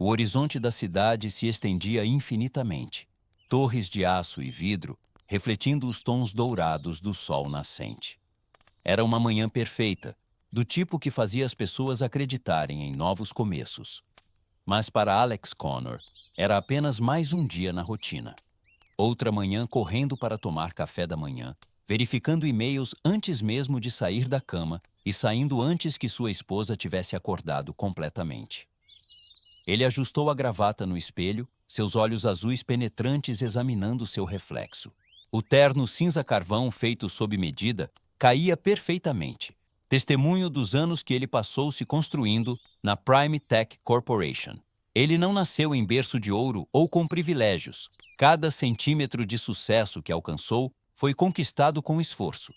O horizonte da cidade se estendia infinitamente. Torres de aço e vidro, refletindo os tons dourados do sol nascente. Era uma manhã perfeita, do tipo que fazia as pessoas acreditarem em novos começos. Mas para Alex Connor, era apenas mais um dia na rotina. Outra manhã correndo para tomar café da manhã, verificando e-mails antes mesmo de sair da cama e saindo antes que sua esposa tivesse acordado completamente. Ele ajustou a gravata no espelho, seus olhos azuis penetrantes examinando seu reflexo. O terno cinza-carvão feito sob medida caía perfeitamente, testemunho dos anos que ele passou se construindo na Prime Tech Corporation. Ele não nasceu em berço de ouro ou com privilégios. Cada centímetro de sucesso que alcançou foi conquistado com esforço.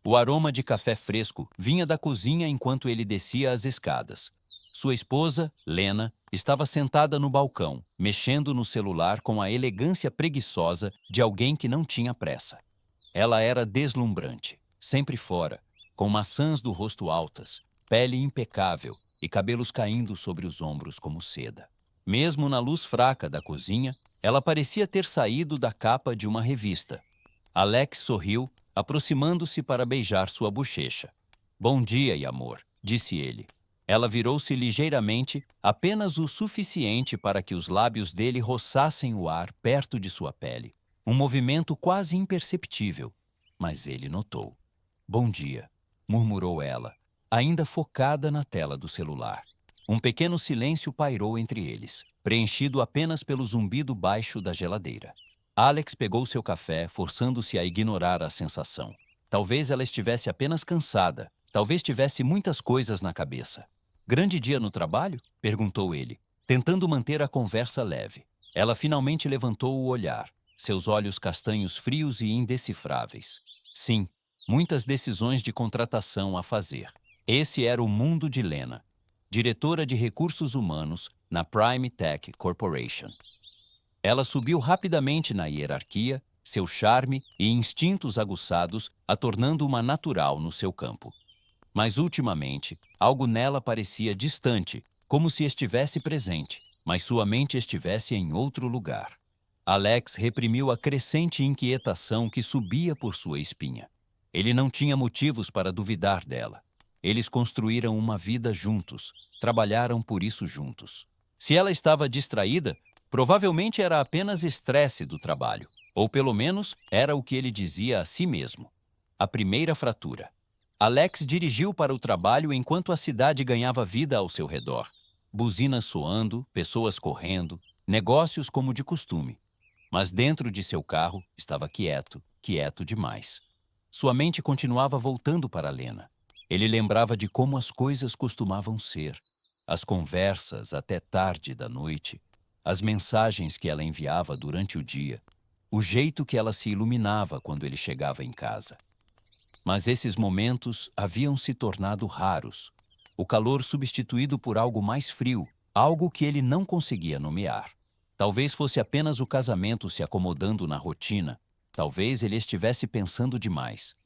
O aroma de café fresco vinha da cozinha enquanto ele descia as escadas. Sua esposa, Lena, estava sentada no balcão, mexendo no celular com a elegância preguiçosa de alguém que não tinha pressa. Ela era deslumbrante, sempre fora, com maçãs do rosto altas, pele impecável e cabelos caindo sobre os ombros como seda. Mesmo na luz fraca da cozinha, ela parecia ter saído da capa de uma revista. Alex sorriu, aproximando-se para beijar sua bochecha. "Bom dia, amor", disse ele. Ela virou-se ligeiramente, apenas o suficiente para que os lábios dele roçassem o ar perto de sua pele. Um movimento quase imperceptível, mas ele notou. "Bom dia", murmurou ela, ainda focada na tela do celular. Um pequeno silêncio pairou entre eles, preenchido apenas pelo zumbido baixo da geladeira. Alex pegou seu café, forçando-se a ignorar a sensação. Talvez ela estivesse apenas cansada, talvez tivesse muitas coisas na cabeça. "Grande dia no trabalho?", perguntou ele, tentando manter a conversa leve. Ela finalmente levantou o olhar, seus olhos castanhos frios e indecifráveis. Sim, muitas decisões de contratação a fazer. Esse era o mundo de Lena, diretora de recursos humanos na Prime Tech Corporation. Ela subiu rapidamente na hierarquia, seu charme e instintos aguçados a tornando uma natural no seu campo. Mas ultimamente, algo nela parecia distante, como se estivesse presente, mas sua mente estivesse em outro lugar. Alex reprimiu a crescente inquietação que subia por sua espinha. Ele não tinha motivos para duvidar dela. Eles construíram uma vida juntos, trabalharam por isso juntos. Se ela estava distraída, provavelmente era apenas estresse do trabalho, ou pelo menos era o que ele dizia a si mesmo. A primeira fratura. Alex dirigiu para o trabalho enquanto a cidade ganhava vida ao seu redor. Buzinas soando, pessoas correndo, negócios como de costume. Mas dentro de seu carro estava quieto, quieto demais. Sua mente continuava voltando para Lena. Ele lembrava de como as coisas costumavam ser. As conversas até tarde da noite, as mensagens que ela enviava durante o dia, o jeito que ela se iluminava quando ele chegava em casa. Mas esses momentos haviam se tornado raros. O calor substituído por algo mais frio, algo que ele não conseguia nomear. Talvez fosse apenas o casamento se acomodando na rotina. Talvez ele estivesse pensando demais.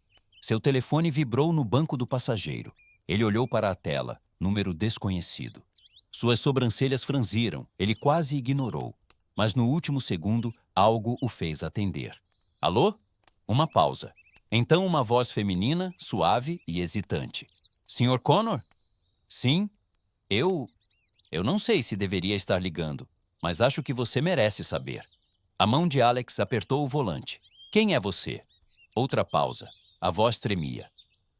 Seu telefone vibrou no banco do passageiro. Ele olhou para a tela, número desconhecido. Suas sobrancelhas franziram, ele quase ignorou. Mas no último segundo, algo o fez atender. "Alô?" Uma pausa. Então uma voz feminina, suave e hesitante. "Sr. Connor?" "Sim, eu... eu não sei se deveria estar ligando, mas acho que você merece saber." A mão de Alex apertou o volante. "Quem é você?" Outra pausa. A voz tremia.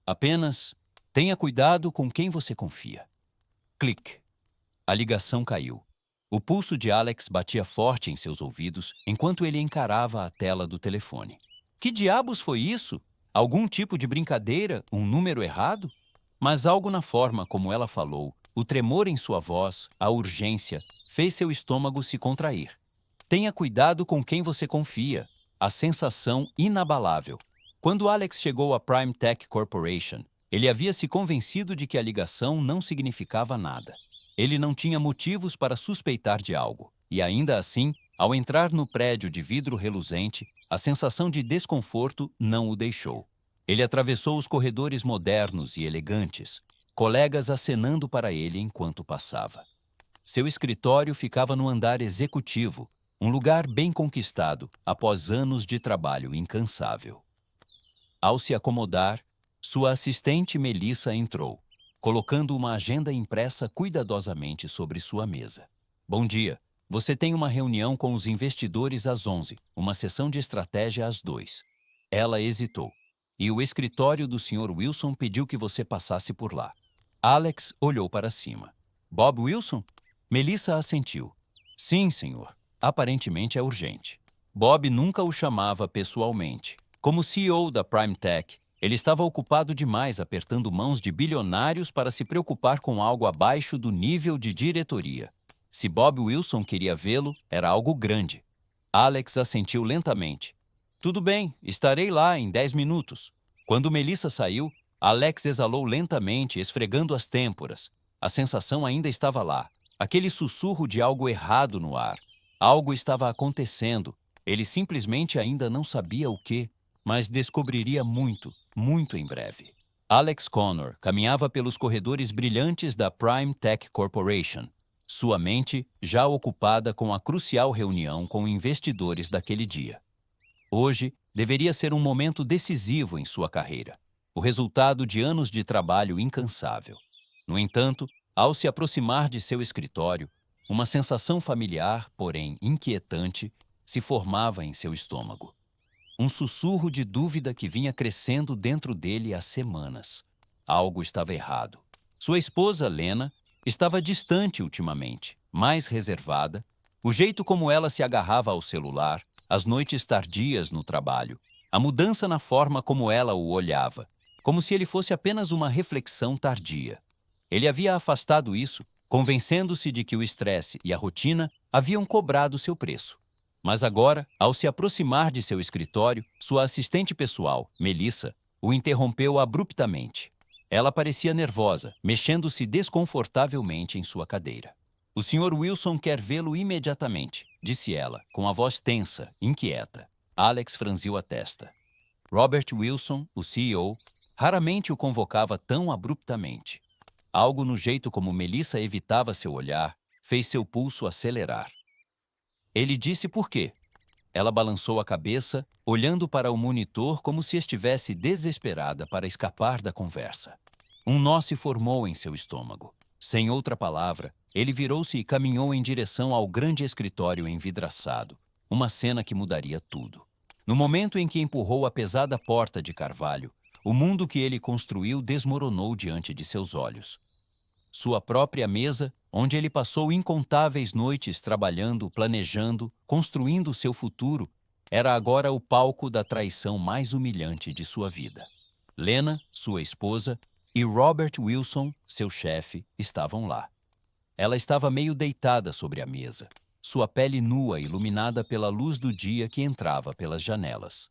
"Apenas tenha cuidado com quem você confia." Clique. A ligação caiu. O pulso de Alex batia forte em seus ouvidos enquanto ele encarava a tela do telefone. Que diabos foi isso? Algum tipo de brincadeira? Um número errado? Mas algo na forma como ela falou, o tremor em sua voz, a urgência, fez seu estômago se contrair. Tenha cuidado com quem você confia. A sensação inabalável. Quando Alex chegou à Prime Tech Corporation, ele havia se convencido de que a ligação não significava nada. Ele não tinha motivos para suspeitar de algo. E ainda assim, ao entrar no prédio de vidro reluzente, a sensação de desconforto não o deixou. Ele atravessou os corredores modernos e elegantes, colegas acenando para ele enquanto passava. Seu escritório ficava no andar executivo, um lugar bem conquistado após anos de trabalho incansável. Ao se acomodar, sua assistente Melissa entrou, colocando uma agenda impressa cuidadosamente sobre sua mesa. Bom dia. Você tem uma reunião com os investidores às 11, uma sessão de estratégia às 2. Ela hesitou. E o escritório do Sr. Wilson pediu que você passasse por lá. Alex olhou para cima. Bob Wilson? Melissa assentiu. Sim, senhor. Aparentemente é urgente. Bob nunca o chamava pessoalmente. Como CEO da Prime Tech, ele estava ocupado demais apertando mãos de bilionários para se preocupar com algo abaixo do nível de diretoria. Se Bob Wilson queria vê-lo, era algo grande. Alex assentiu lentamente. Tudo bem, estarei lá em 10 minutos. Quando Melissa saiu, Alex exalou lentamente, esfregando as têmporas. A sensação ainda estava lá. Aquele sussurro de algo errado no ar. Algo estava acontecendo. Ele simplesmente ainda não sabia o quê, mas descobriria muito, muito em breve. Alex Connor caminhava pelos corredores brilhantes da Prime Tech Corporation, sua mente já ocupada com a crucial reunião com investidores daquele dia. Hoje deveria ser um momento decisivo em sua carreira, o resultado de anos de trabalho incansável. No entanto, ao se aproximar de seu escritório, uma sensação familiar, porém inquietante, se formava em seu estômago. Um sussurro de dúvida que vinha crescendo dentro dele há semanas. Algo estava errado. Sua esposa, Lena, estava distante ultimamente, mais reservada. O jeito como ela se agarrava ao celular, as noites tardias no trabalho, a mudança na forma como ela o olhava, como se ele fosse apenas uma reflexão tardia. Ele havia afastado isso, convencendo-se de que o estresse e a rotina haviam cobrado seu preço. Mas agora, ao se aproximar de seu escritório, sua assistente pessoal, Melissa, o interrompeu abruptamente. Ela parecia nervosa, mexendo-se desconfortavelmente em sua cadeira. O Sr. Wilson quer vê-lo imediatamente, disse ela, com a voz tensa, inquieta. Alex franziu a testa. Robert Wilson, o CEO, raramente o convocava tão abruptamente. Algo no jeito como Melissa evitava seu olhar fez seu pulso acelerar. Ele disse por quê. Ela balançou a cabeça, olhando para o monitor como se estivesse desesperada para escapar da conversa. Um nó se formou em seu estômago. Sem outra palavra, ele virou-se e caminhou em direção ao grande escritório envidraçado, uma cena que mudaria tudo. No momento em que empurrou a pesada porta de carvalho, o mundo que ele construiu desmoronou diante de seus olhos. Sua própria mesa, onde ele passou incontáveis noites trabalhando, planejando, construindo seu futuro, era agora o palco da traição mais humilhante de sua vida. Lena, sua esposa, e Robert Wilson, seu chefe, estavam lá. Ela estava meio deitada sobre a mesa, sua pele nua iluminada pela luz do dia que entrava pelas janelas.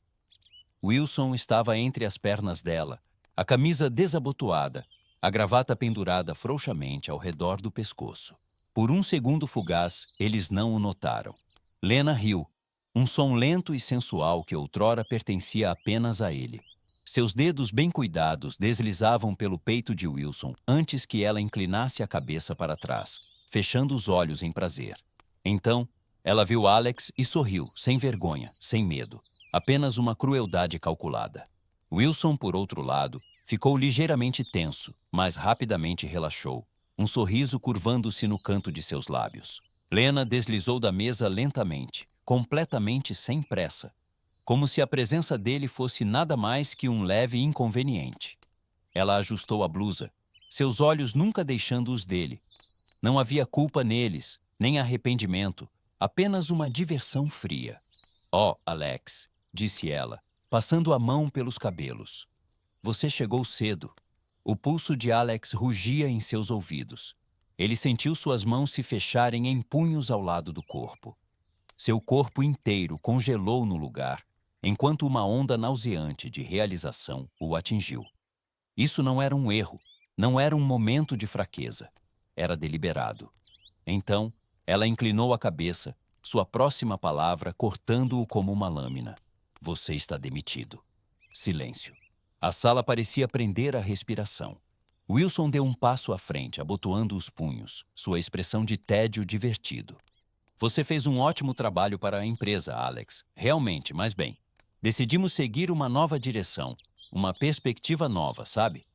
Wilson estava entre as pernas dela, a camisa desabotoada, a gravata pendurada frouxamente ao redor do pescoço. Por um segundo fugaz, eles não o notaram. Lena riu, um som lento e sensual que outrora pertencia apenas a ele. Seus dedos bem cuidados deslizavam pelo peito de Wilson antes que ela inclinasse a cabeça para trás, fechando os olhos em prazer. Então, ela viu Alex e sorriu, sem vergonha, sem medo. Apenas uma crueldade calculada. Wilson, por outro lado, ficou ligeiramente tenso, mas rapidamente relaxou, um sorriso curvando-se no canto de seus lábios. Lena deslizou da mesa lentamente, completamente sem pressa, como se a presença dele fosse nada mais que um leve inconveniente. Ela ajustou a blusa, seus olhos nunca deixando os dele. Não havia culpa neles, nem arrependimento, apenas uma diversão fria. Oh, Alex, disse ela, passando a mão pelos cabelos. Você chegou cedo. O pulso de Alex rugia em seus ouvidos. Ele sentiu suas mãos se fecharem em punhos ao lado do corpo. Seu corpo inteiro congelou no lugar, enquanto uma onda nauseante de realização o atingiu. Isso não era um erro, não era um momento de fraqueza. Era deliberado. Então, ela inclinou a cabeça, sua próxima palavra cortando-o como uma lâmina. Você está demitido. Silêncio. A sala parecia prender a respiração. Wilson deu um passo à frente, abotoando os punhos, sua expressão de tédio divertido. Você fez um ótimo trabalho para a empresa, Alex. Realmente, mas bem. Decidimos seguir uma nova direção, uma perspectiva nova, sabe?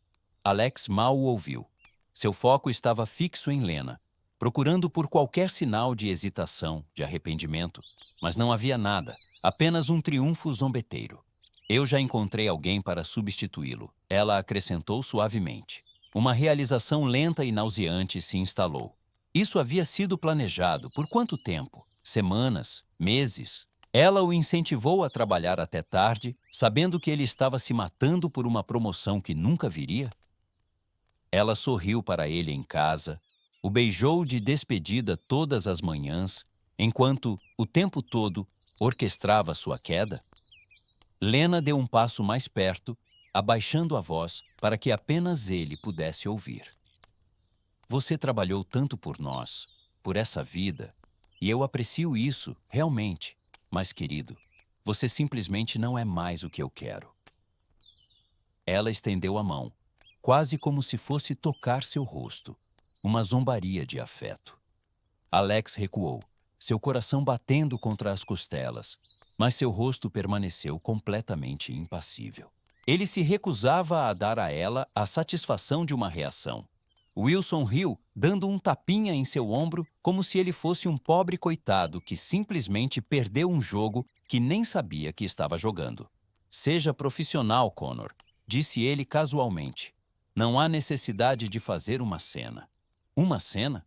Alex mal o ouviu. Seu foco estava fixo em Lena, procurando por qualquer sinal de hesitação, de arrependimento, mas não havia nada, apenas um triunfo zombeteiro. Eu já encontrei alguém para substituí-lo, ela acrescentou suavemente. Uma realização lenta e nauseante se instalou. Isso havia sido planejado por quanto tempo? Semanas? Meses? Ela o incentivou a trabalhar até tarde, sabendo que ele estava se matando por uma promoção que nunca viria? Ela sorriu para ele em casa, o beijou de despedida todas as manhãs, enquanto, o tempo todo, orquestrava sua queda? Lena deu um passo mais perto, abaixando a voz para que apenas ele pudesse ouvir. Você trabalhou tanto por nós, por essa vida, e eu aprecio isso, realmente. Mas, querido, você simplesmente não é mais o que eu quero. Ela estendeu a mão, quase como se fosse tocar seu rosto, uma zombaria de afeto. Alex recuou, seu coração batendo contra as costelas, mas seu rosto permaneceu completamente impassível. Ele se recusava a dar a ela a satisfação de uma reação. Wilson riu, dando um tapinha em seu ombro, como se ele fosse um pobre coitado que simplesmente perdeu um jogo que nem sabia que estava jogando. Seja profissional, Connor, disse ele casualmente. Não há necessidade de fazer uma cena. Uma cena?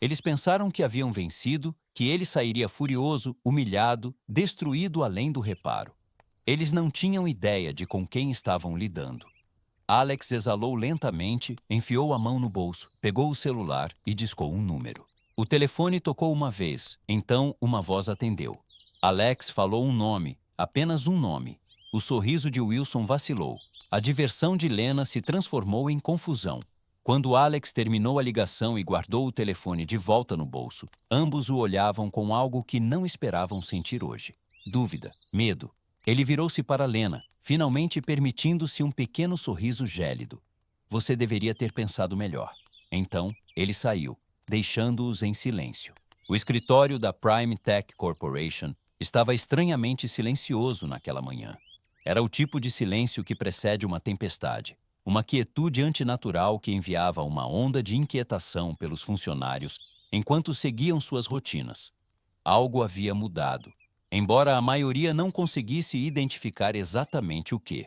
Eles pensaram que haviam vencido, que ele sairia furioso, humilhado, destruído além do reparo. Eles não tinham ideia de com quem estavam lidando. Alex exalou lentamente, enfiou a mão no bolso, pegou o celular e discou um número. O telefone tocou uma vez, então uma voz atendeu. Alex falou um nome, apenas um nome. O sorriso de Wilson vacilou. A diversão de Lena se transformou em confusão. Quando Alex terminou a ligação e guardou o telefone de volta no bolso, ambos o olhavam com algo que não esperavam sentir hoje. Dúvida, medo. Ele virou-se para Lena, finalmente permitindo-se um pequeno sorriso gélido. Você deveria ter pensado melhor. Então, ele saiu, deixando-os em silêncio. O escritório da Prime Tech Corporation estava estranhamente silencioso naquela manhã. Era o tipo de silêncio que precede uma tempestade. Uma quietude antinatural que enviava uma onda de inquietação pelos funcionários enquanto seguiam suas rotinas. Algo havia mudado, embora a maioria não conseguisse identificar exatamente o que.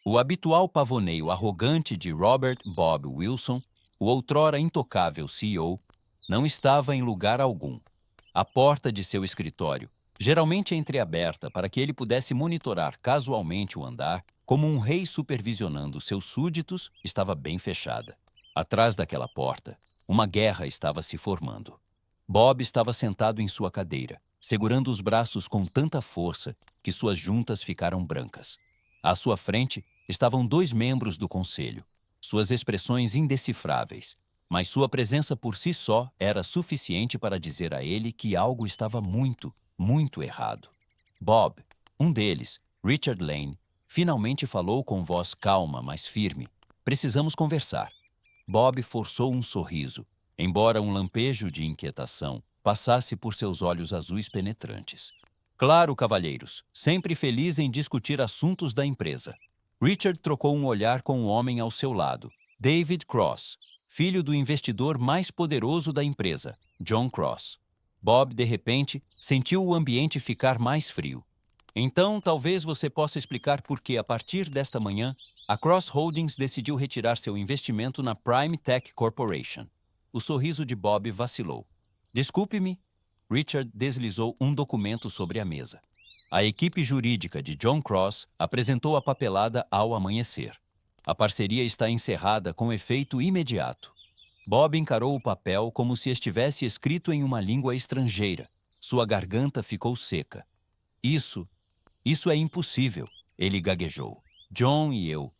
O habitual pavoneio arrogante de Robert Bob Wilson, o outrora intocável CEO, não estava em lugar algum. A porta de seu escritório, geralmente entreaberta para que ele pudesse monitorar casualmente o andar, como um rei supervisionando seus súditos, estava bem fechada. Atrás daquela porta, uma guerra estava se formando. Bob estava sentado em sua cadeira, segurando os braços com tanta força que suas juntas ficaram brancas. À sua frente estavam dois membros do conselho, suas expressões indecifráveis, mas sua presença por si só era suficiente para dizer a ele que algo estava muito, muito errado. Bob, um deles, Richard Lane, finalmente falou com voz calma, mas firme. Precisamos conversar. Bob forçou um sorriso, embora um lampejo de inquietação passasse por seus olhos azuis penetrantes. Claro, cavalheiros, sempre feliz em discutir assuntos da empresa. Richard trocou um olhar com o homem ao seu lado, David Cross, filho do investidor mais poderoso da empresa, John Cross. Bob, de repente, sentiu o ambiente ficar mais frio. Então, talvez você possa explicar por que, a partir desta manhã, a Cross Holdings decidiu retirar seu investimento na Prime Tech Corporation. O sorriso de Bob vacilou. Desculpe-me. Richard deslizou um documento sobre a mesa. A equipe jurídica de John Cross apresentou a papelada ao amanhecer. A parceria está encerrada com efeito imediato. Bob encarou o papel como se estivesse escrito em uma língua estrangeira. Sua garganta ficou seca. Isso é impossível, ele gaguejou. John e eu.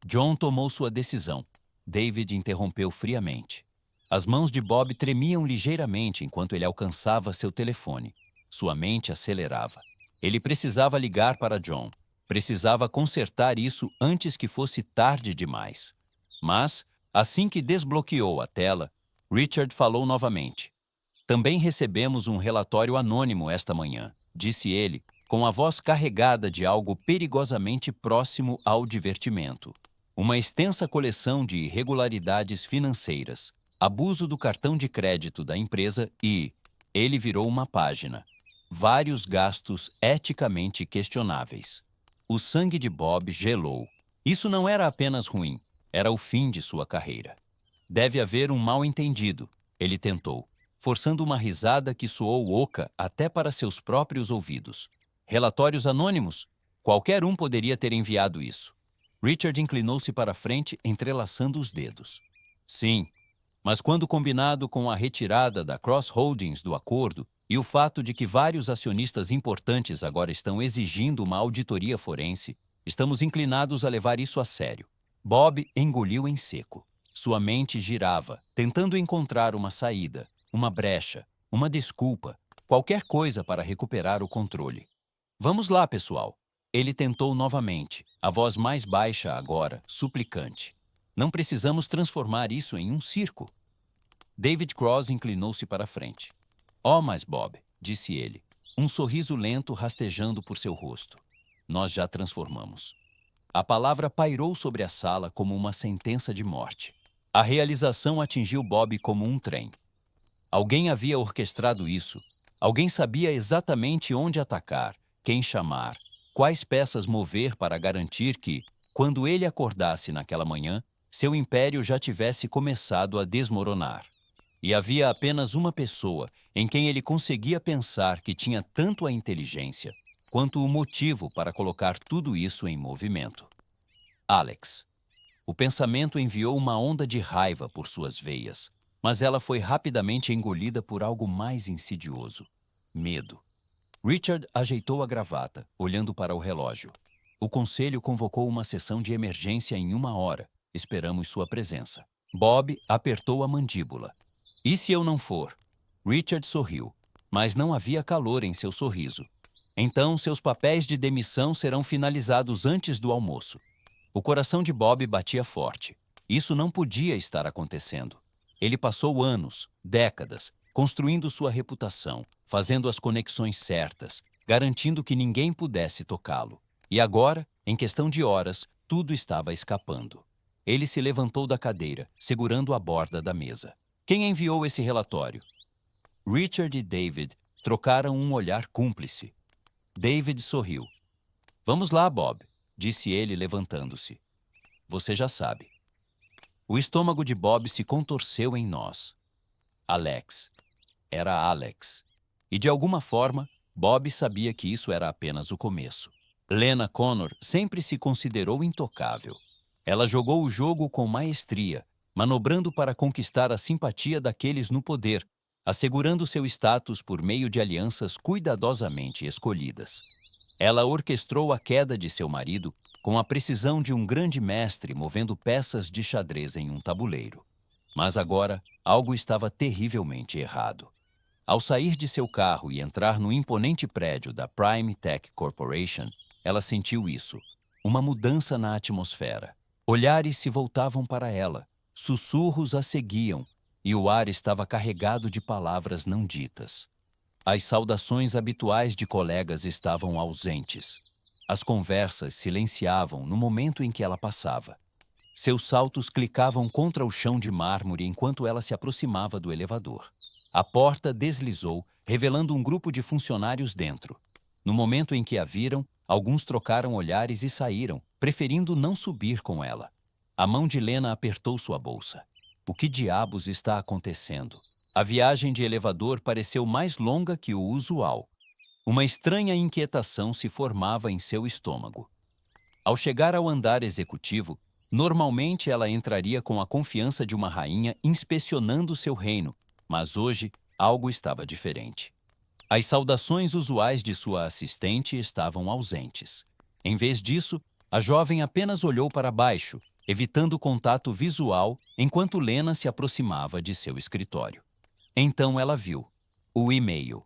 John tomou sua decisão. David interrompeu friamente. As mãos de Bob tremiam ligeiramente enquanto ele alcançava seu telefone. Sua mente acelerava. Ele precisava ligar para John. Precisava consertar isso antes que fosse tarde demais. Mas, assim que desbloqueou a tela, Richard falou novamente. Também recebemos um relatório anônimo esta manhã, disse ele, com a voz carregada de algo perigosamente próximo ao divertimento. Uma extensa coleção de irregularidades financeiras, abuso do cartão de crédito da empresa e, ele virou uma página, vários gastos eticamente questionáveis. O sangue de Bob gelou. Isso não era apenas ruim, era o fim de sua carreira. Deve haver um mal-entendido, ele tentou, forçando uma risada que soou oca até para seus próprios ouvidos. Relatórios anônimos? Qualquer um poderia ter enviado isso. Richard inclinou-se para frente, entrelaçando os dedos. Sim, mas quando combinado com a retirada da Cross Holdings do acordo e o fato de que vários acionistas importantes agora estão exigindo uma auditoria forense, estamos inclinados a levar isso a sério. Bob engoliu em seco. Sua mente girava, tentando encontrar uma saída, uma brecha, uma desculpa, qualquer coisa para recuperar o controle. Vamos lá, pessoal. Ele tentou novamente, a voz mais baixa agora, suplicante. Não precisamos transformar isso em um circo. David Cross inclinou-se para frente. Oh, mas Bob, disse ele, um sorriso lento rastejando por seu rosto. Nós já transformamos. A palavra pairou sobre a sala como uma sentença de morte. A realização atingiu Bob como um trem. Alguém havia orquestrado isso. Alguém sabia exatamente onde atacar, quem chamar, quais peças mover para garantir que, quando ele acordasse naquela manhã, seu império já tivesse começado a desmoronar. E havia apenas uma pessoa em quem ele conseguia pensar que tinha tanto a inteligência quanto o motivo para colocar tudo isso em movimento. Alex. O pensamento enviou uma onda de raiva por suas veias, mas ela foi rapidamente engolida por algo mais insidioso. Medo. Richard ajeitou a gravata, olhando para o relógio. O conselho convocou uma sessão de emergência em 1 hora. Esperamos sua presença. Bob apertou a mandíbula. E se eu não for? Richard sorriu, mas não havia calor em seu sorriso. Então, seus papéis de demissão serão finalizados antes do almoço. O coração de Bob batia forte. Isso não podia estar acontecendo. Ele passou anos, décadas, construindo sua reputação, fazendo as conexões certas, garantindo que ninguém pudesse tocá-lo. E agora, em questão de horas, tudo estava escapando. Ele se levantou da cadeira, segurando a borda da mesa. Quem enviou esse relatório? Richard e David trocaram um olhar cúmplice. David sorriu. Vamos lá, Bob, disse ele levantando-se. Você já sabe. O estômago de Bob se contorceu em nós. Alex. Era Alex. E de alguma forma, Bob sabia que isso era apenas o começo. Lena Connor sempre se considerou intocável. Ela jogou o jogo com maestria, manobrando para conquistar a simpatia daqueles no poder, assegurando seu status por meio de alianças cuidadosamente escolhidas. Ela orquestrou a queda de seu marido com a precisão de um grande mestre movendo peças de xadrez em um tabuleiro. Mas agora, algo estava terrivelmente errado. Ao sair de seu carro e entrar no imponente prédio da Prime Tech Corporation, ela sentiu isso, uma mudança na atmosfera. Olhares se voltavam para ela, sussurros a seguiam, e o ar estava carregado de palavras não ditas. As saudações habituais de colegas estavam ausentes. As conversas silenciavam no momento em que ela passava. Seus saltos clicavam contra o chão de mármore enquanto ela se aproximava do elevador. A porta deslizou, revelando um grupo de funcionários dentro. No momento em que a viram, alguns trocaram olhares e saíram, preferindo não subir com ela. A mão de Lena apertou sua bolsa. O que diabos está acontecendo? A viagem de elevador pareceu mais longa que o usual. Uma estranha inquietação se formava em seu estômago. Ao chegar ao andar executivo, normalmente ela entraria com a confiança de uma rainha inspecionando seu reino, mas hoje algo estava diferente. As saudações usuais de sua assistente estavam ausentes. Em vez disso, a jovem apenas olhou para baixo, evitando contato visual enquanto Lena se aproximava de seu escritório. Então ela viu o e-mail.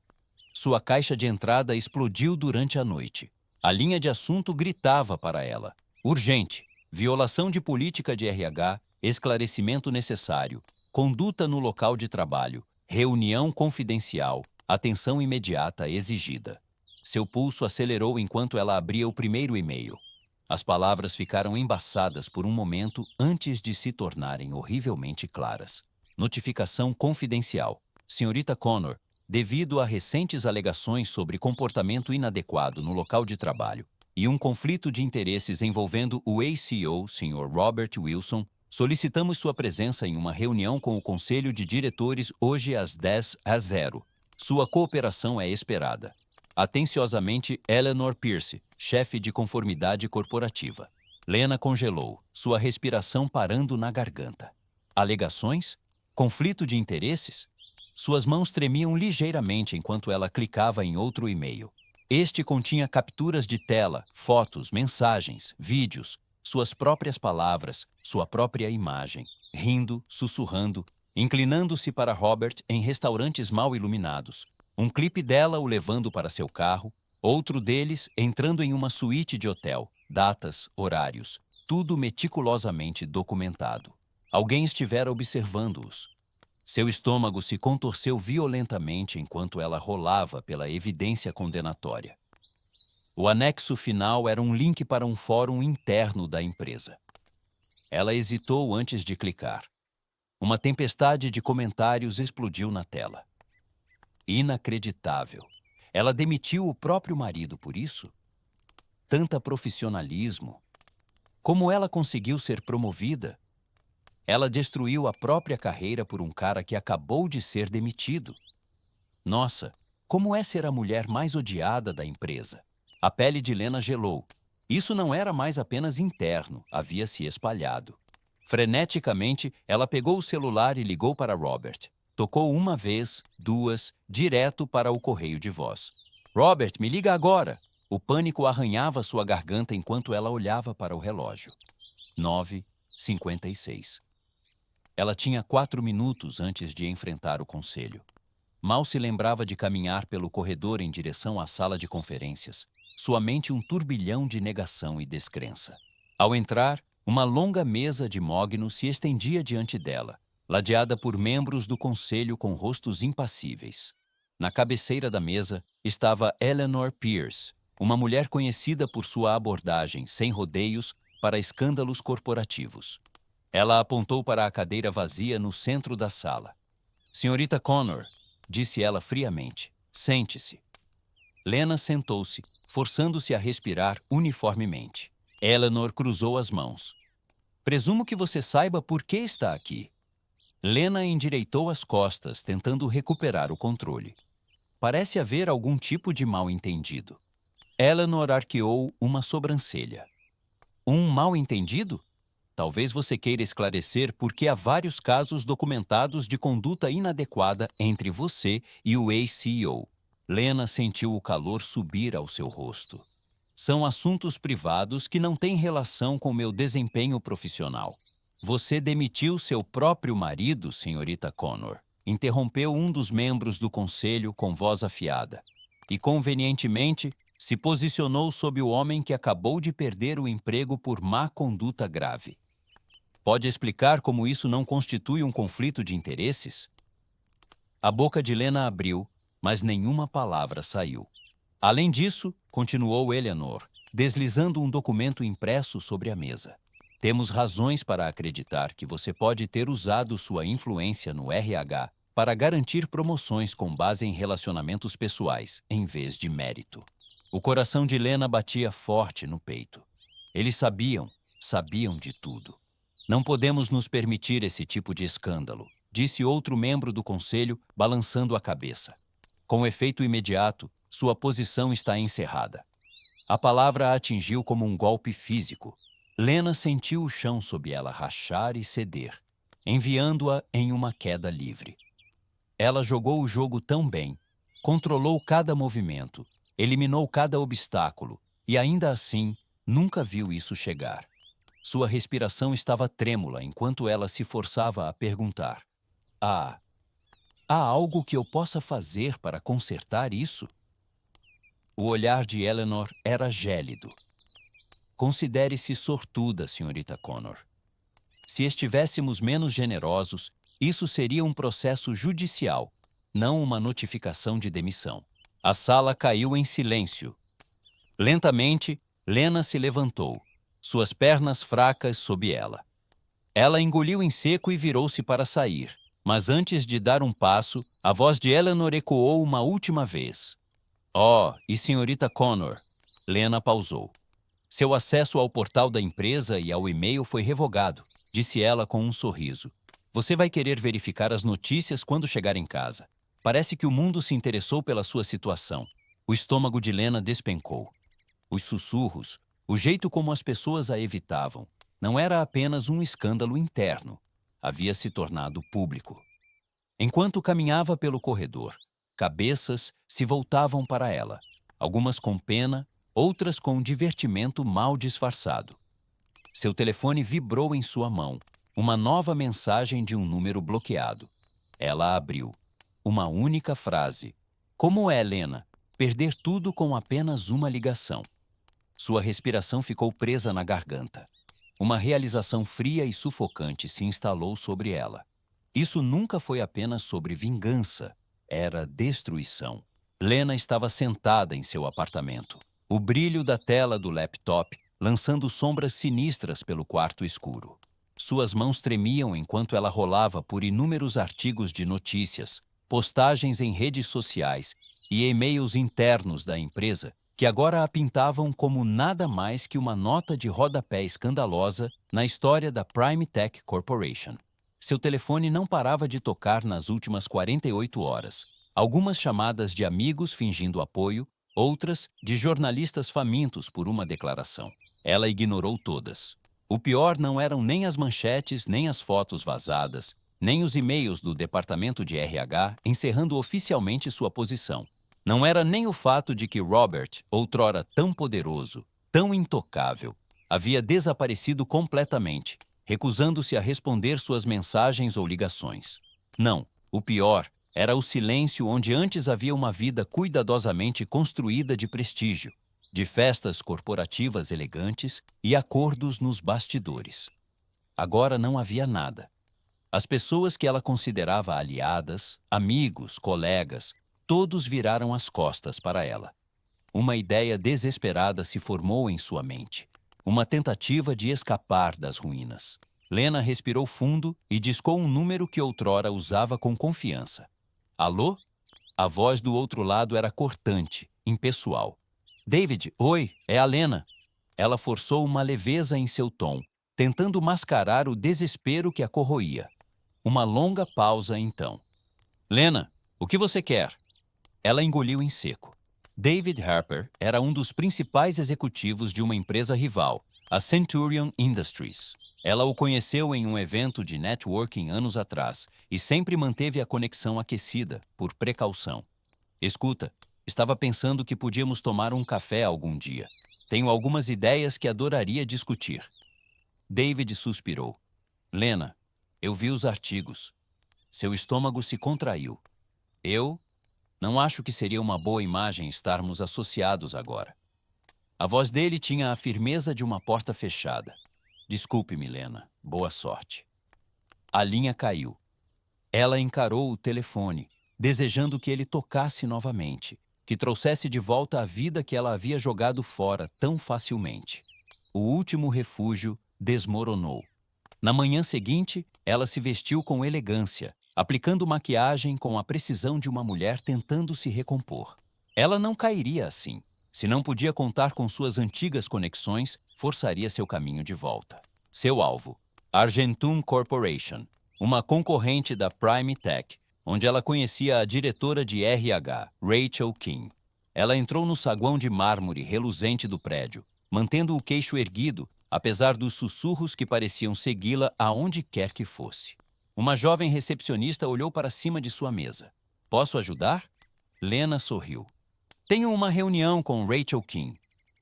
Sua caixa de entrada explodiu durante a noite. A linha de assunto gritava para ela. Urgente. Violação de política de RH. esclarecimento necessário, conduta no local de trabalho, reunião confidencial, atenção imediata exigida. Seu pulso acelerou enquanto ela abria o primeiro e-mail. As palavras ficaram embaçadas por um momento antes de se tornarem horrivelmente claras. Notificação confidencial. Senhorita Connor, devido a recentes alegações sobre comportamento inadequado no local de trabalho e um conflito de interesses envolvendo o ACO, Sr. Robert Wilson, solicitamos sua presença em uma reunião com o Conselho de Diretores hoje às 10h. Sua cooperação é esperada. Atenciosamente, Eleanor Pierce, chefe de conformidade corporativa. Lena congelou, sua respiração parando na garganta. Alegações? Conflito de interesses? Suas mãos tremiam ligeiramente enquanto ela clicava em outro e-mail. Este continha capturas de tela, fotos, mensagens, vídeos, suas próprias palavras, sua própria imagem, rindo, sussurrando, inclinando-se para Robert em restaurantes mal iluminados. Um clipe dela o levando para seu carro, outro deles entrando em uma suíte de hotel, datas, horários, tudo meticulosamente documentado. Alguém estivera observando-os. Seu estômago se contorceu violentamente enquanto ela rolava pela evidência condenatória. O anexo final era um link para um fórum interno da empresa. Ela hesitou antes de clicar. Uma tempestade de comentários explodiu na tela. Inacreditável. Ela demitiu o próprio marido por isso? Tanta profissionalismo. Como ela conseguiu ser promovida? Ela destruiu a própria carreira por um cara que acabou de ser demitido. Nossa, como é ser a mulher mais odiada da empresa? A pele de Lena gelou. Isso não era mais apenas interno, havia se espalhado. Freneticamente, ela pegou o celular e ligou para Robert. Tocou uma vez, duas, direto para o correio de voz. Robert, me liga agora! O pânico arranhava sua garganta enquanto ela olhava para o relógio. 9h56. Ela tinha 4 minutos antes de enfrentar o conselho. Mal se lembrava de caminhar pelo corredor em direção à sala de conferências, sua mente um turbilhão de negação e descrença. Ao entrar, uma longa mesa de mogno se estendia diante dela, ladeada por membros do conselho com rostos impassíveis. Na cabeceira da mesa estava Eleanor Pierce, uma mulher conhecida por sua abordagem sem rodeios para escândalos corporativos. Ela apontou para a cadeira vazia no centro da sala. Senhorita Connor, disse ela friamente, sente-se. Lena sentou-se, forçando-se a respirar uniformemente. Eleanor cruzou as mãos. Presumo que você saiba por que está aqui. Lena endireitou as costas, tentando recuperar o controle. Parece haver algum tipo de mal-entendido. Eleanor arqueou uma sobrancelha. Um mal-entendido? Talvez você queira esclarecer por que há vários casos documentados de conduta inadequada entre você e o ex-CEO. Lena sentiu o calor subir ao seu rosto. São assuntos privados que não têm relação com meu desempenho profissional. Você demitiu seu próprio marido, senhorita Connor. Interrompeu um dos membros do conselho com voz afiada. E, convenientemente, se posicionou sob o homem que acabou de perder o emprego por má conduta grave. Pode explicar como isso não constitui um conflito de interesses? A boca de Lena abriu, mas nenhuma palavra saiu. Além disso, continuou Eleanor, deslizando um documento impresso sobre a mesa. Temos razões para acreditar que você pode ter usado sua influência no RH para garantir promoções com base em relacionamentos pessoais, em vez de mérito. O coração de Lena batia forte no peito. Eles sabiam de tudo. Não podemos nos permitir esse tipo de escândalo, disse outro membro do conselho, balançando a cabeça. Com efeito imediato, sua posição está encerrada. A palavra a atingiu como um golpe físico. Lena sentiu o chão sob ela rachar e ceder, enviando-a em uma queda livre. Ela jogou o jogo tão bem, controlou cada movimento, eliminou cada obstáculo e, ainda assim, nunca viu isso chegar. Sua respiração estava trêmula enquanto ela se forçava a perguntar: há algo que eu possa fazer para consertar isso? O olhar de Eleanor era gélido. Considere-se sortuda, senhorita Connor. Se estivéssemos menos generosos, isso seria um processo judicial, não uma notificação de demissão. A sala caiu em silêncio. Lentamente, Lena se levantou, suas pernas fracas sob ela. Ela engoliu em seco e virou-se para sair, mas antes de dar um passo, a voz de Eleanor ecoou uma última vez. Oh, e senhorita Connor? Lena pausou. Seu acesso ao portal da empresa e ao e-mail foi revogado, disse ela com um sorriso. Você vai querer verificar as notícias quando chegar em casa. Parece que o mundo se interessou pela sua situação. O estômago de Lena despencou. Os sussurros, o jeito como as pessoas a evitavam, não era apenas um escândalo interno. Havia se tornado público. Enquanto caminhava pelo corredor, cabeças se voltavam para ela, algumas com pena, outras com divertimento mal disfarçado. Seu telefone vibrou em sua mão, uma nova mensagem de um número bloqueado. Ela abriu. Uma única frase. Como é, Lena? Perder tudo com apenas uma ligação. Sua respiração ficou presa na garganta. Uma realização fria e sufocante se instalou sobre ela. Isso nunca foi apenas sobre vingança, era destruição. Lena estava sentada em seu apartamento. O brilho da tela do laptop lançando sombras sinistras pelo quarto escuro. Suas mãos tremiam enquanto ela rolava por inúmeros artigos de notícias, postagens em redes sociais e e-mails internos da empresa que agora a pintavam como nada mais que uma nota de rodapé escandalosa na história da Prime Tech Corporation. Seu telefone não parava de tocar nas últimas 48 horas. Algumas chamadas de amigos fingindo apoio, outras de jornalistas famintos por uma declaração. Ela ignorou todas. O pior não eram nem as manchetes, nem as fotos vazadas, nem os e-mails do departamento de RH encerrando oficialmente sua posição. Não era nem o fato de que Robert, outrora tão poderoso, tão intocável, havia desaparecido completamente, recusando-se a responder suas mensagens ou ligações. Não, o pior era o silêncio onde antes havia uma vida cuidadosamente construída de prestígio, de festas corporativas elegantes e acordos nos bastidores. Agora não havia nada. As pessoas que ela considerava aliadas, amigos, colegas, todos viraram as costas para ela. Uma ideia desesperada se formou em sua mente. Uma tentativa de escapar das ruínas. Lena respirou fundo e discou um número que outrora usava com confiança. Alô? A voz do outro lado era cortante, impessoal. David, oi, é a Lena. Ela forçou uma leveza em seu tom, tentando mascarar o desespero que a corroía. Uma longa pausa, então. Lena, o que você quer? Ela engoliu em seco. David Harper era um dos principais executivos de uma empresa rival, a Centurion Industries. Ela o conheceu em um evento de networking anos atrás e sempre manteve a conexão aquecida, por precaução. Escuta, estava pensando que podíamos tomar um café algum dia. Tenho algumas ideias que adoraria discutir. David suspirou. Lena, eu vi os artigos. Seu estômago se contraiu. Eu não acho que seria uma boa imagem estarmos associados agora. A voz dele tinha a firmeza de uma porta fechada. Desculpe-me, Lena. Boa sorte. A linha caiu. Ela encarou o telefone, desejando que ele tocasse novamente, que trouxesse de volta a vida que ela havia jogado fora tão facilmente. O último refúgio desmoronou. Na manhã seguinte, ela se vestiu com elegância, aplicando maquiagem com a precisão de uma mulher tentando se recompor. Ela não cairia assim. Se não podia contar com suas antigas conexões, forçaria seu caminho de volta. Seu alvo, Argentum Corporation, uma concorrente da Prime Tech, onde ela conhecia a diretora de RH, Rachel King. Ela entrou no saguão de mármore reluzente do prédio, mantendo o queixo erguido, apesar dos sussurros que pareciam segui-la aonde quer que fosse. Uma jovem recepcionista olhou para cima de sua mesa. Posso ajudar? Lena sorriu. Tenho uma reunião com Rachel King.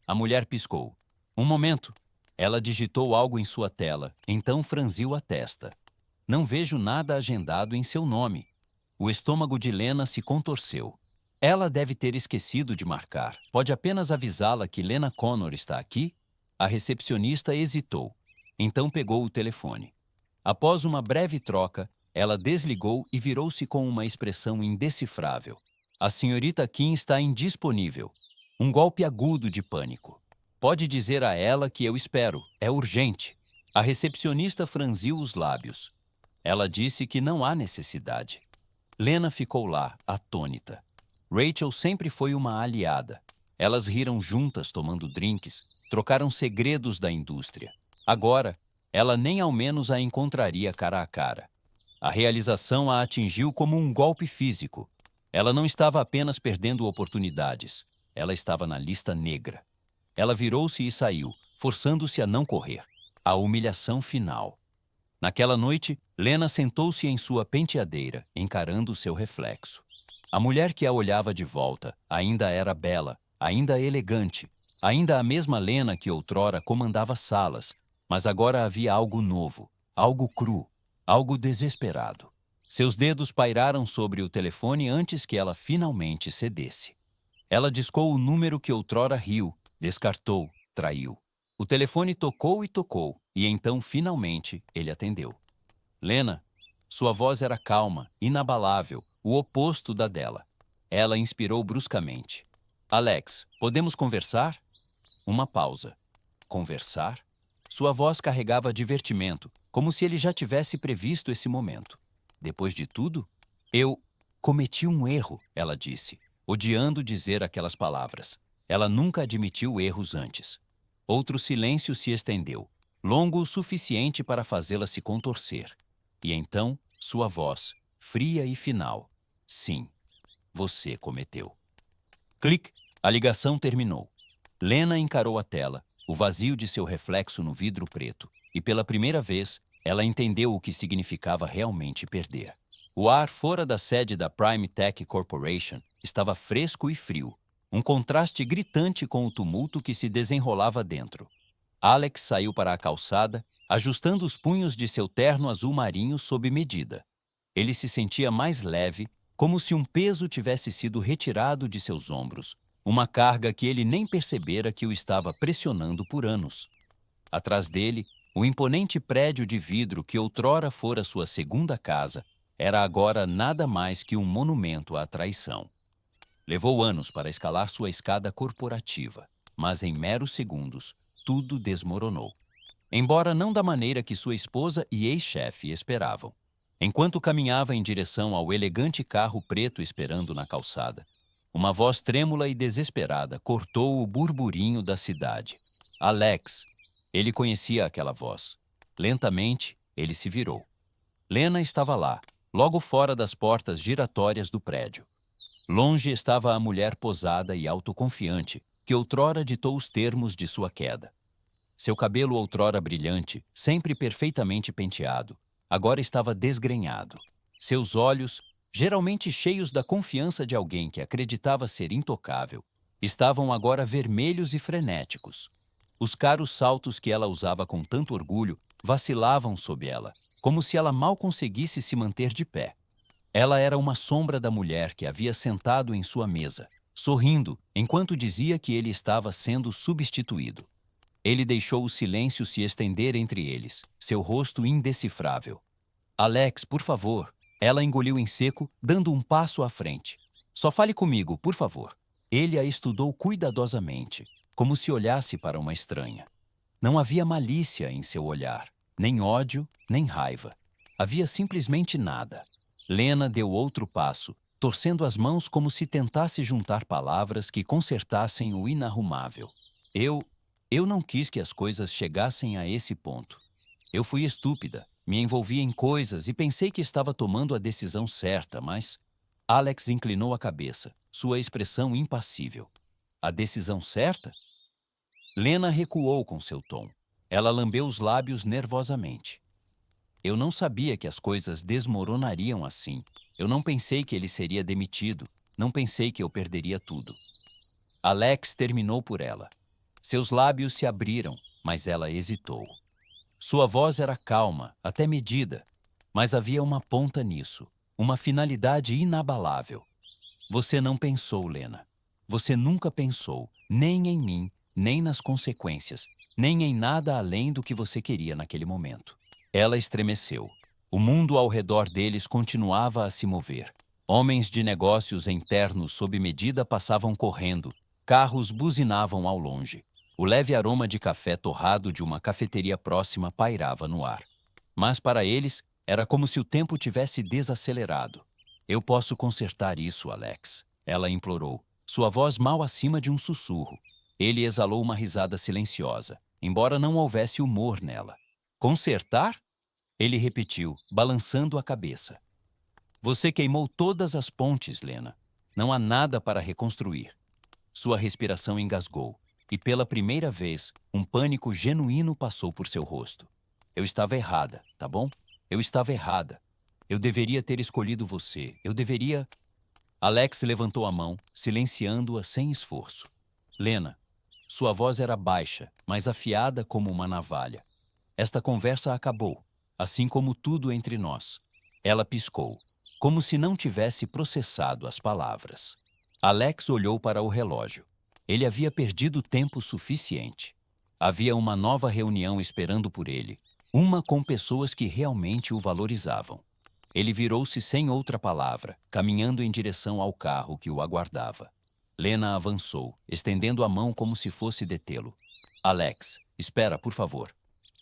A mulher piscou. Um momento. Ela digitou algo em sua tela, então franziu a testa. Não vejo nada agendado em seu nome. O estômago de Lena se contorceu. Ela deve ter esquecido de marcar. Pode apenas avisá-la que Lena Connor está aqui? A recepcionista hesitou. Então pegou o telefone. Após uma breve troca, ela desligou e virou-se com uma expressão indecifrável. A senhorita Kim está indisponível. Um golpe agudo de pânico. Pode dizer a ela que eu espero. É urgente. A recepcionista franziu os lábios. Ela disse que não há necessidade. Lena ficou lá, atônita. Rachel sempre foi uma aliada. Elas riram juntas tomando drinks, trocaram segredos da indústria. Agora, ela nem ao menos a encontraria cara a cara. A realização a atingiu como um golpe físico. Ela não estava apenas perdendo oportunidades, ela estava na lista negra. Ela virou-se e saiu, forçando-se a não correr. A humilhação final. Naquela noite, Lena sentou-se em sua penteadeira, encarando seu reflexo. A mulher que a olhava de volta ainda era bela, ainda elegante, ainda a mesma Lena que outrora comandava salas, mas agora havia algo novo, algo cru, algo desesperado. Seus dedos pairaram sobre o telefone antes que ela finalmente cedesse. Ela discou o número que outrora riu, descartou, traiu. O telefone tocou e então, finalmente, ele atendeu. Lena, sua voz era calma, inabalável, o oposto da dela. Ela inspirou bruscamente. Alex, podemos conversar? Uma pausa. Conversar? Sua voz carregava divertimento, como se ele já tivesse previsto esse momento. Depois de tudo, eu cometi um erro, ela disse, odiando dizer aquelas palavras. Ela nunca admitiu erros antes. Outro silêncio se estendeu, longo o suficiente para fazê-la se contorcer. E então, sua voz, fria e final. Sim, você cometeu. Clique, a ligação terminou. Lena encarou a tela, o vazio de seu reflexo no vidro preto, e pela primeira vez, ela entendeu o que significava realmente perder. O ar fora da sede da Prime Tech Corporation estava fresco e frio, um contraste gritante com o tumulto que se desenrolava dentro. Alex saiu para a calçada, ajustando os punhos de seu terno azul marinho sob medida. Ele se sentia mais leve, como se um peso tivesse sido retirado de seus ombros, uma carga que ele nem percebera que o estava pressionando por anos. Atrás dele, o imponente prédio de vidro que outrora fora sua segunda casa era agora nada mais que um monumento à traição. Levou anos para escalar sua escada corporativa, mas em meros segundos, tudo desmoronou. Embora não da maneira que sua esposa e ex-chefe esperavam. Enquanto caminhava em direção ao elegante carro preto esperando na calçada, uma voz trêmula e desesperada cortou o burburinho da cidade. Alex. Ele conhecia aquela voz. Lentamente, ele se virou. Lena estava lá, logo fora das portas giratórias do prédio. Longe estava a mulher posada e autoconfiante, que outrora ditou os termos de sua queda. Seu cabelo outrora brilhante, sempre perfeitamente penteado, agora estava desgrenhado. Seus olhos, geralmente cheios da confiança de alguém que acreditava ser intocável, estavam agora vermelhos e frenéticos. Os caros saltos que ela usava com tanto orgulho vacilavam sob ela, como se ela mal conseguisse se manter de pé. Ela era uma sombra da mulher que havia sentado em sua mesa, sorrindo enquanto dizia que ele estava sendo substituído. Ele deixou o silêncio se estender entre eles, seu rosto indecifrável. Alex, por favor. Ela engoliu em seco, dando um passo à frente. Só fale comigo, por favor. Ele a estudou cuidadosamente, como se olhasse para uma estranha. Não havia malícia em seu olhar, nem ódio, nem raiva. Havia simplesmente nada. Lena deu outro passo, torcendo as mãos como se tentasse juntar palavras que consertassem o inarrumável. Eu não quis que as coisas chegassem a esse ponto. Eu fui estúpida, me envolvi em coisas e pensei que estava tomando a decisão certa, mas... Alex inclinou a cabeça, sua expressão impassível. A decisão certa? Lena recuou com seu tom. Ela lambeu os lábios nervosamente. Eu não sabia que as coisas desmoronariam assim. Eu não pensei que ele seria demitido. Não pensei que eu perderia tudo. Alex terminou por ela. Seus lábios se abriram, mas ela hesitou. Sua voz era calma, até medida, mas havia uma ponta nisso, uma finalidade inabalável. Você não pensou, Lena. Você nunca pensou, nem em mim, nem nas consequências, nem em nada além do que você queria naquele momento. Ela estremeceu. O mundo ao redor deles continuava a se mover. Homens de negócios em ternos sob medida passavam correndo. Carros buzinavam ao longe. O leve aroma de café torrado de uma cafeteria próxima pairava no ar. Mas para eles, era como se o tempo tivesse desacelerado. Eu posso consertar isso, Alex, ela implorou, sua voz mal acima de um sussurro. Ele exalou uma risada silenciosa, embora não houvesse humor nela. Consertar? Ele repetiu, balançando a cabeça. Você queimou todas as pontes, Lena. Não há nada para reconstruir. Sua respiração engasgou, e pela primeira vez, um pânico genuíno passou por seu rosto. Eu estava errada, tá bom? Eu estava errada. Eu deveria ter escolhido você. Eu deveria... Alex levantou a mão, silenciando-a sem esforço. Lena, sua voz era baixa, mas afiada como uma navalha. Esta conversa acabou, assim como tudo entre nós. Ela piscou, como se não tivesse processado as palavras. Alex olhou para o relógio. Ele havia perdido tempo suficiente. Havia uma nova reunião esperando por ele, uma com pessoas que realmente o valorizavam. Ele virou-se sem outra palavra, caminhando em direção ao carro que o aguardava. Lena avançou, estendendo a mão como se fosse detê-lo. Alex, espera, por favor.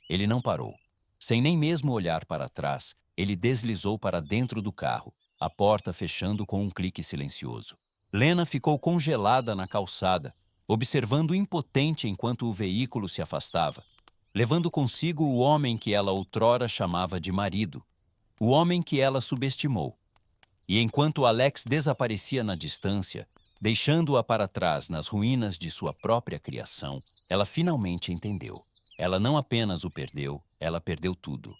Ele não parou. Sem nem mesmo olhar para trás, ele deslizou para dentro do carro, a porta fechando com um clique silencioso. Lena ficou congelada na calçada, observando impotente enquanto o veículo se afastava, levando consigo o homem que ela outrora chamava de marido, o homem que ela subestimou. E enquanto Alex desaparecia na distância, deixando-a para trás nas ruínas de sua própria criação, ela finalmente entendeu. Ela não apenas o perdeu, ela perdeu tudo.